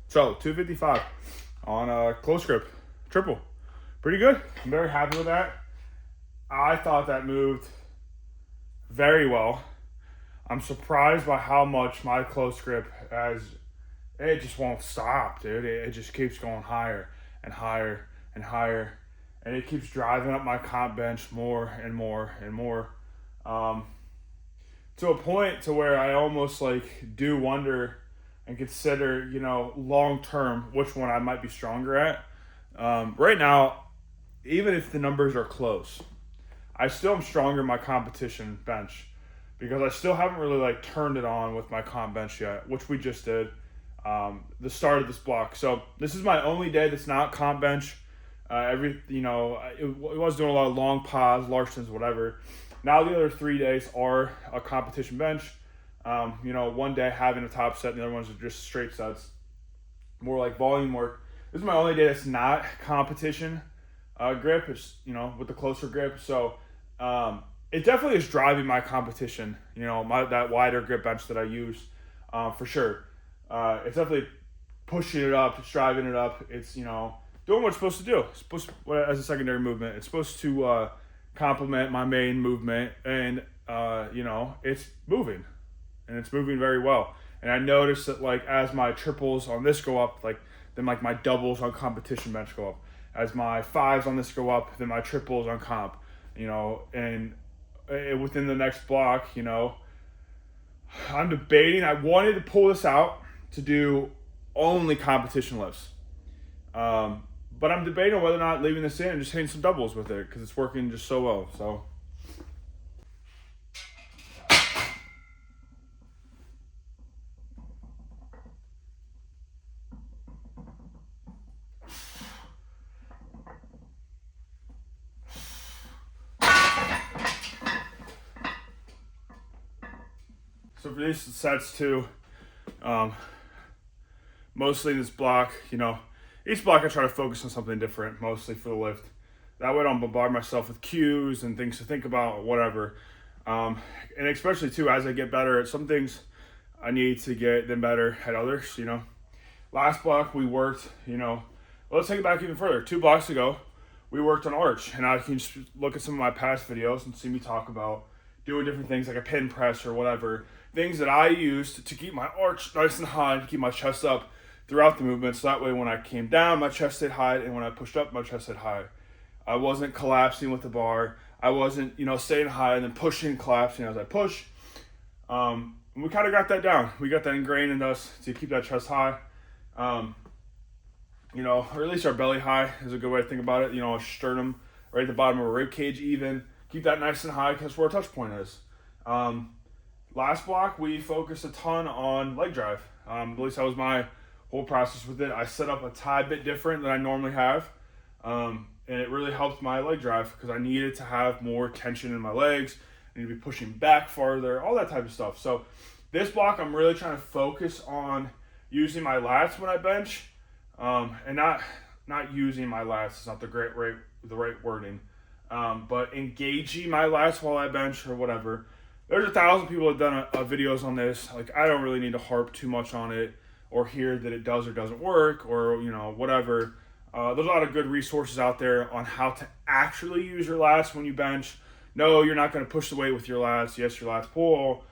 So 255 on a close grip triple. Pretty good. I'm very happy with that. I thought that moved very well. I'm surprised by how much my close grip has. It just won't stop, dude. It just keeps going higher and higher and higher. And it keeps driving up my comp bench more and more and more. To a point to where I almost like do wonder and consider, long term, which one I might be stronger at. Right now, even if the numbers are close, I still am stronger in my competition bench because I still haven't really like turned it on with my comp bench yet, which we just did the start of this block. So this is my only day that's not comp bench. It was doing a lot of long pause, Larson's, whatever. Now the other 3 days are a competition bench. One day having a top set, and the other ones are just straight sets, more like volume work. This is my only day that's not competition grip. It's with the closer grip. So it definitely is driving my competition. That wider grip bench that I use for sure. It's definitely pushing it up. It's driving it up. It's doing what it's supposed to do. It's supposed to, as a secondary movement. It's supposed to complement my main movement, and it's moving, and it's moving very well. And I noticed that like as my triples on this go up, then my doubles on competition bench go up. As my fives on this go up, then my triples on comp. And within the next block, I'm debating. I wanted to pull this out to do only competition lifts. But I'm debating on whether or not leaving this in and just hitting some doubles with it because it's working just so well. So for these sets too, mostly in this block, each block I try to focus on something different, mostly for the lift. That way I don't bombard myself with cues and things to think about or whatever. And especially too, as I get better at some things, I need to get them better at others, Last block we worked, let's take it back even further. 2 blocks ago, we worked on arch, and I can just look at some of my past videos and see me talk about doing different things like a pin press or whatever. Things that I used to keep my arch nice and high, to keep my chest up throughout the movement. So that way when I came down, my chest stayed high, and when I pushed up, my chest stayed high. I wasn't collapsing with the bar. I wasn't, staying high and then pushing and collapsing as I push. We kind of got that down. We got that ingrained in us to keep that chest high. Or at least our belly high is a good way to think about it. A sternum right at the bottom of a rib cage even. Keep that nice and high because where our touch point is. Last block, we focused a ton on leg drive. At least that was my whole process with it. I set up a tad bit different than I normally have. And it really helped my leg drive because I needed to have more tension in my legs. I need to be pushing back farther, all that type of stuff. So this block, I'm really trying to focus on using my lats when I bench, and not using my lats. It's not the right wording, but engaging my lats while I bench or whatever. There's 1,000 people that have done videos on this. Like, I don't really need to harp too much on it or hear that it does or doesn't work or whatever. There's a lot of good resources out there on how to actually use your lats when you bench. No, you're not going to push the weight with your lats. Yes, your lats pull,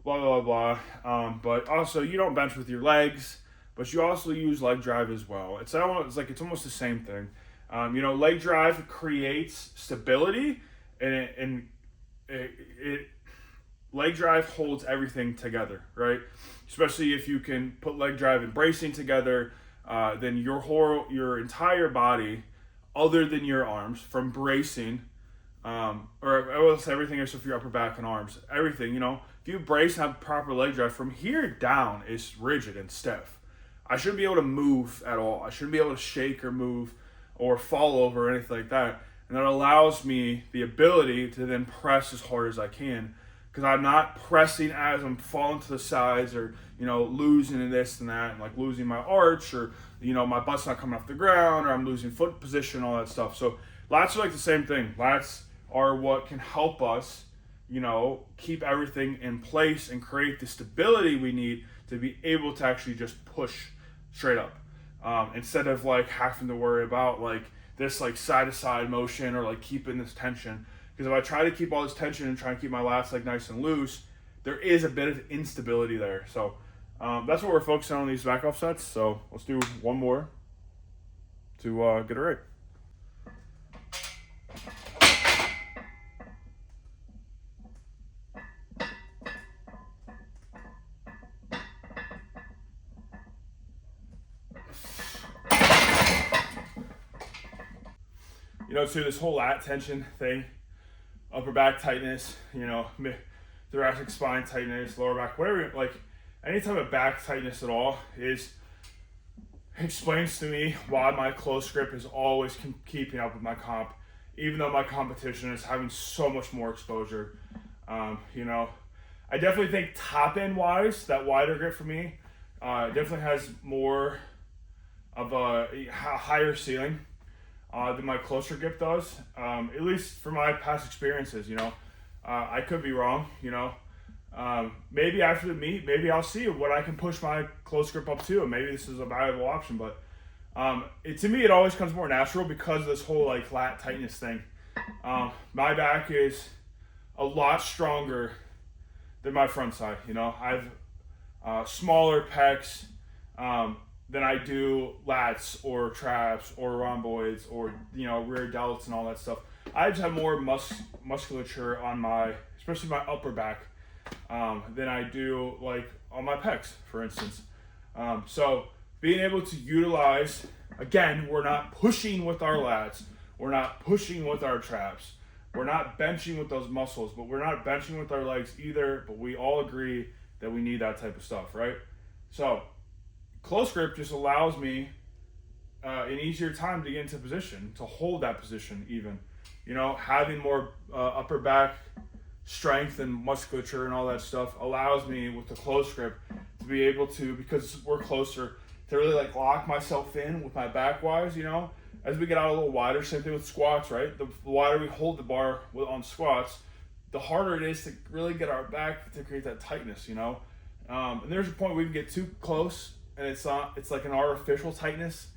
blah, blah, blah. But also, you don't bench with your legs, but you also use leg drive as well. It's almost the same thing. Leg drive creates stability, and leg drive holds everything together, right? Especially if you can put leg drive and bracing together, then your entire body, other than your arms, from bracing, or I will say everything except for your upper back and arms, everything, if you brace and have proper leg drive, from here down is rigid and stiff. I shouldn't be able to move at all. I shouldn't be able to shake or move or fall over or anything like that. And that allows me the ability to then press as hard as I can, because I'm not pressing as I'm falling to the sides or, losing this and that, and like losing my arch or, my butt's not coming off the ground or I'm losing foot position, all that stuff. So lats are like the same thing. Lats are what can help us, keep everything in place and create the stability we need to be able to actually just push straight up. instead of like having to worry about like this like side to side motion or like keeping this tension. Because if I try to keep all this tension and try and keep my lats like nice and loose, there is a bit of instability there. So that's what we're focusing on these back off sets. So let's do one more to get it right. You know, too, this whole lat tension thing, upper back tightness, you know, thoracic spine tightness, lower back, whatever, like any type of back tightness at all explains to me why my close grip is always keeping up with my comp, even though my competition is having so much more exposure. You know, I definitely think top end wise, that wider grip for me definitely has more of a higher ceiling than my closer grip does, at least for my past experiences. You know, I could be wrong, you know. Maybe after the meet, maybe I'll see what I can push my close grip up to, and maybe this is a valuable option. But to me, it always comes more natural because of this whole like lat tightness thing. My back is a lot stronger than my front side. You know, I've smaller pecs than I do lats or traps or rhomboids or, you know, rear delts and all that stuff. I just have more musculature on my, especially my upper back, than I do like on my pecs, for instance. So being able to utilize, again, we're not pushing with our lats, we're not pushing with our traps, we're not benching with those muscles, but we're not benching with our legs either, but we all agree that we need that type of stuff, right? So close grip just allows me an easier time to get into position, to hold that position even. You know, having more upper back strength and musculature and all that stuff allows me with the close grip to be able to, because we're closer, to really like lock myself in with my back wise, you know. As we get out a little wider, same thing with squats, right? The wider we hold the bar on squats, the harder it is to really get our back to create that tightness, you know. And there's a point we can get too close and it's like an artificial tightness.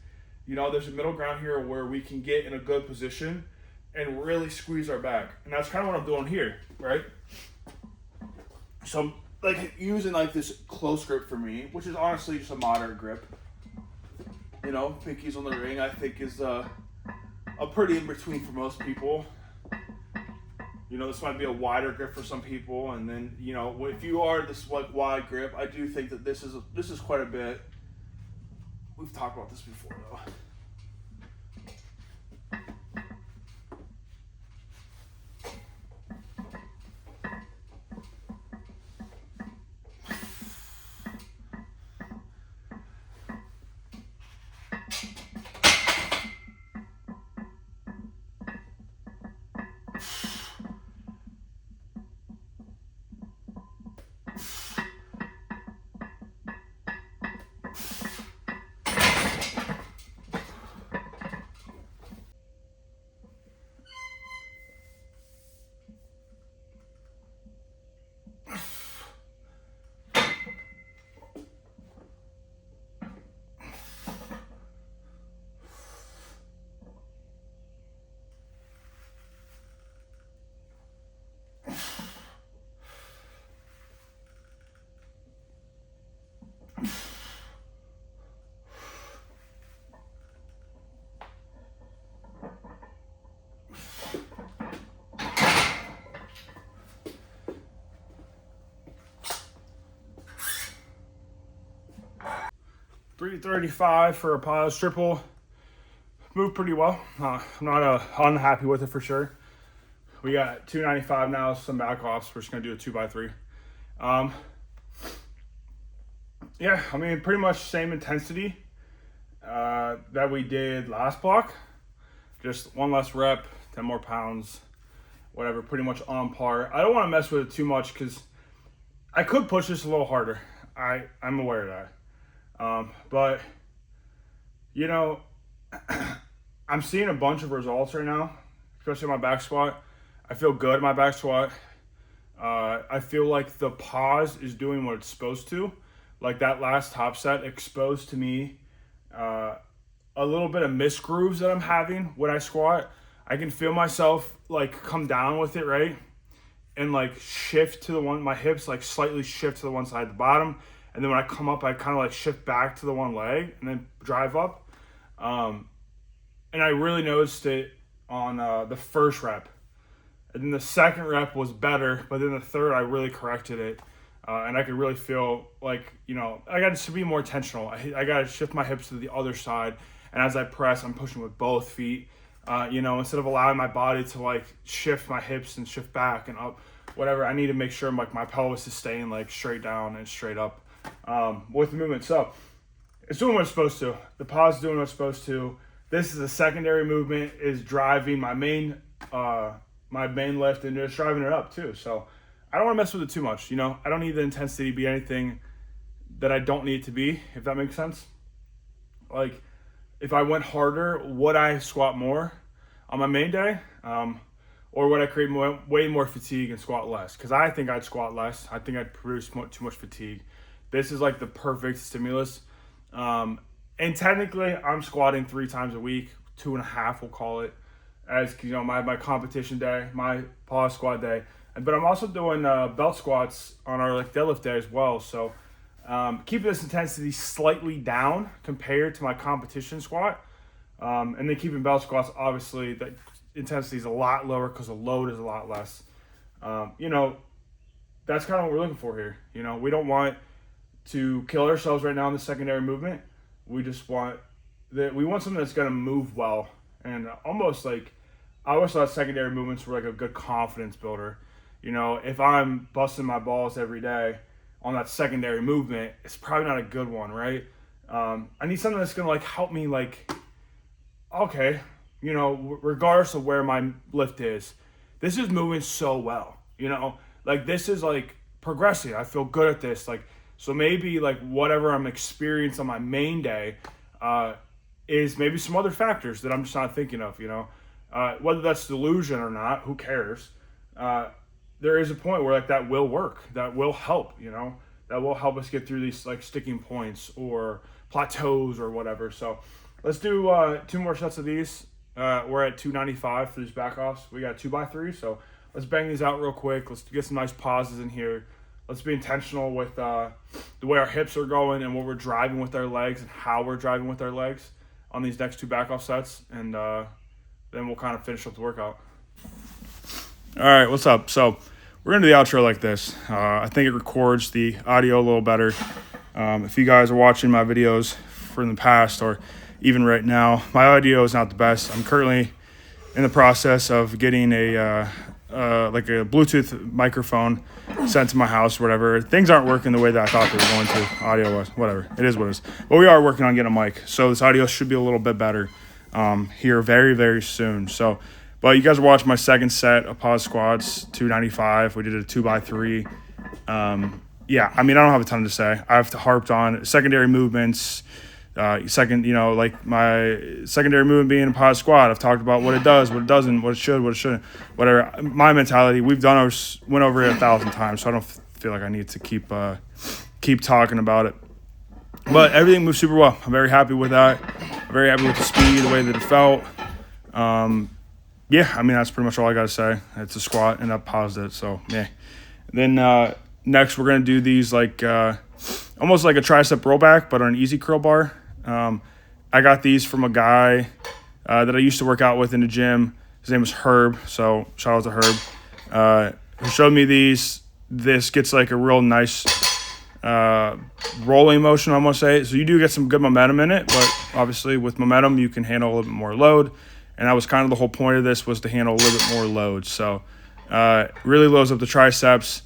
You know, there's a middle ground here where we can get in a good position and really squeeze our back. And that's kind of what I'm doing here, right? So I'm like using like this close grip for me, which is honestly just a moderate grip. You know, pinkies on the ring, I think is a pretty in between for most people. You know, this might be a wider grip for some people, and then, you know, if you are this like wide grip, I do think that this is quite a bit. We've talked about this before though. 335 for a pause triple. Moved pretty well. I'm not unhappy with it for sure. We got 295 now, some back offs. We're just gonna do a 2x3. Yeah, I mean, pretty much same intensity that we did last block. Just one less rep, 10 more pounds, whatever, pretty much on par. I don't want to mess with it too much because I could push this a little harder. I'm aware of that. But, you know, I'm seeing a bunch of results right now, especially in my back squat. I feel good in my back squat. I feel like the pause is doing what it's supposed to. Like that last top set exposed to me a little bit of misgrooves that I'm having when I squat. I can feel myself like come down with it, right? And like shift to the one, my hips like slightly shift to the one side, the bottom. And then when I come up, I kind of like shift back to the one leg and then drive up. And I really noticed it on the first rep. And then the second rep was better, but then the third, I really corrected it. And I could really feel like, I got to be more intentional. I got to shift my hips to the other side. And as I press, I'm pushing with both feet, instead of allowing my body to like shift my hips and shift back and up, whatever. I need to make sure like my pelvis is staying like straight down and straight up with the movement. So it's doing what it's supposed to. The pause is doing what it's supposed to. This is a secondary movement, is driving my main lift and just driving it up too. So I don't want to mess with it too much. I don't need the intensity to be anything that I don't need it to be, if that makes sense. Like if I went harder, would I squat more on my main day? Or would I create way more fatigue and squat less? Because I think I'd squat less. I think I'd produce too much fatigue. This is like the perfect stimulus. And technically, I'm squatting 3 times a week, 2.5, we'll call it, as my competition day, my pause squat day. But I'm also doing belt squats on our like deadlift day as well. So keeping this intensity slightly down compared to my competition squat, and then keeping belt squats, obviously the intensity is a lot lower because the load is a lot less. That's kind of what we're looking for here. We don't want to kill ourselves right now in the secondary movement. We just want something that's going to move well. And almost like, I always thought secondary movements were like a good confidence builder. If I'm busting my balls every day on that secondary movement, it's probably not a good one, right? I need something that's going to like help me like, okay, regardless of where my lift is, this is moving so well, like this is like progressing. I feel good at this. Like, so maybe like whatever I'm experiencing on my main day is maybe some other factors that I'm just not thinking of, whether that's delusion or not, who cares? There is a point where like that will work, that will help, that will help us get through these like sticking points or plateaus or whatever. So let's do 2 more sets of these. We're at 295 for these back offs. We got 2x3, so let's bang these out real quick. Let's get some nice pauses in here. Let's be intentional with the way our hips are going and what we're driving with our legs and how we're driving with our legs on these next 2 back off sets. And then we'll kind of finish up the workout. All right, what's up? So we're going to do the outro like this. I think it records the audio a little better. If you guys are watching my videos from the past or even right now, my audio is not the best. I'm currently in the process of getting a Bluetooth microphone sent to my house or whatever. Things aren't working the way that I thought they were going to, audio-wise, whatever. It is what it is. But we are working on getting a mic, so this audio should be a little bit better here very, very soon. So, but you guys are watching my second set of pause squats, 295. We did a 2x3. I don't have a ton to say. I've harped on secondary movements. My secondary movement being a pause squat. I've talked about what it does, what it doesn't, what it should, what it shouldn't, whatever. My mentality, went over it 1,000 times, so I don't feel like I need to keep talking about it. But everything moved super well. I'm very happy with that. I'm very happy with the speed, the way that it felt. That's pretty much all I got to say. It's a squat, and I paused it, so yeah. Then next, we're going to do these like almost like a tricep rollback, but on an easy curl bar. I got these from a guy that I used to work out with in the gym. His name was Herb, so shout out to Herb. Who showed me these. This gets like a real nice rolling motion, I'm going to say. So you do get some good momentum in it, but obviously with momentum, you can handle a little bit more load. And that was kind of the whole point of this, was to handle a little bit more load. So really loads up the triceps.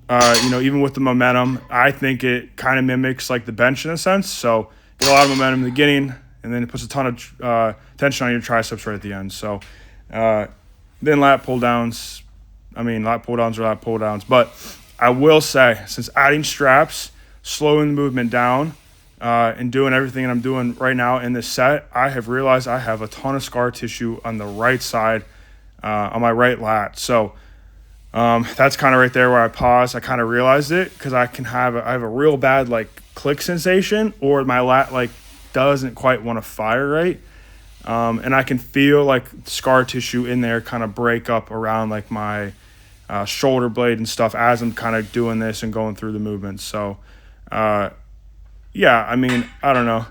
Even with the momentum, I think it kind of mimics like the bench in a sense. So get a lot of momentum in the beginning, and then it puts a ton of tension on your triceps right at the end. So then lat pull downs. Lat pull downs. But I will say, since adding straps, slowing the movement down, and doing everything that I'm doing right now in this set, I have realized I have a ton of scar tissue on the right side, on my right lat. So that's kind of right there where I paused. I kind of realized it because I have a real bad like click sensation, or my lat like doesn't quite want to fire right. And I can feel like scar tissue in there kind of break up around like my shoulder blade and stuff as I'm kind of doing this and going through the movements. So, yeah, I mean, I don't know.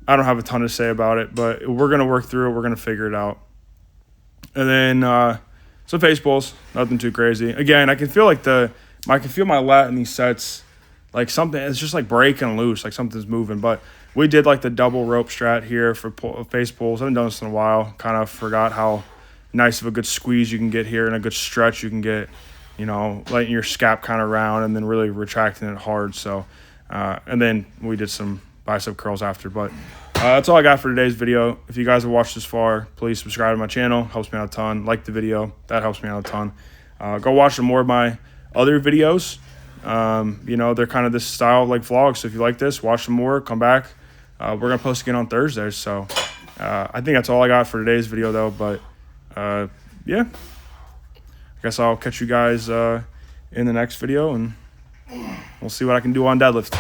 I don't have a ton to say about it, but we're going to work through it. We're going to figure it out. And then some face pulls, nothing too crazy. Again, I can feel like I can feel my lat in these sets, like something, it's just like breaking loose, like something's moving. But we did like the double rope strat here for face pulls. I haven't done this in a while. Kind of forgot how nice of a good squeeze you can get here and a good stretch you can get, you know, letting your scap kind of round and then really retracting it hard. So, and then we did some bicep curls after. But that's all I got for today's video. If you guys have watched this far, please subscribe to my channel. Helps me out a ton. Like the video. That helps me out a ton. Go watch some more of my other videos. You know, they're kind of this style of like vlogs. So if you like this, watch some more. Come back. We're going to post again on Thursdays. So I think that's all I got for today's video, though. But, yeah. I guess I'll catch you guys in the next video, and we'll see what I can do on deadlift.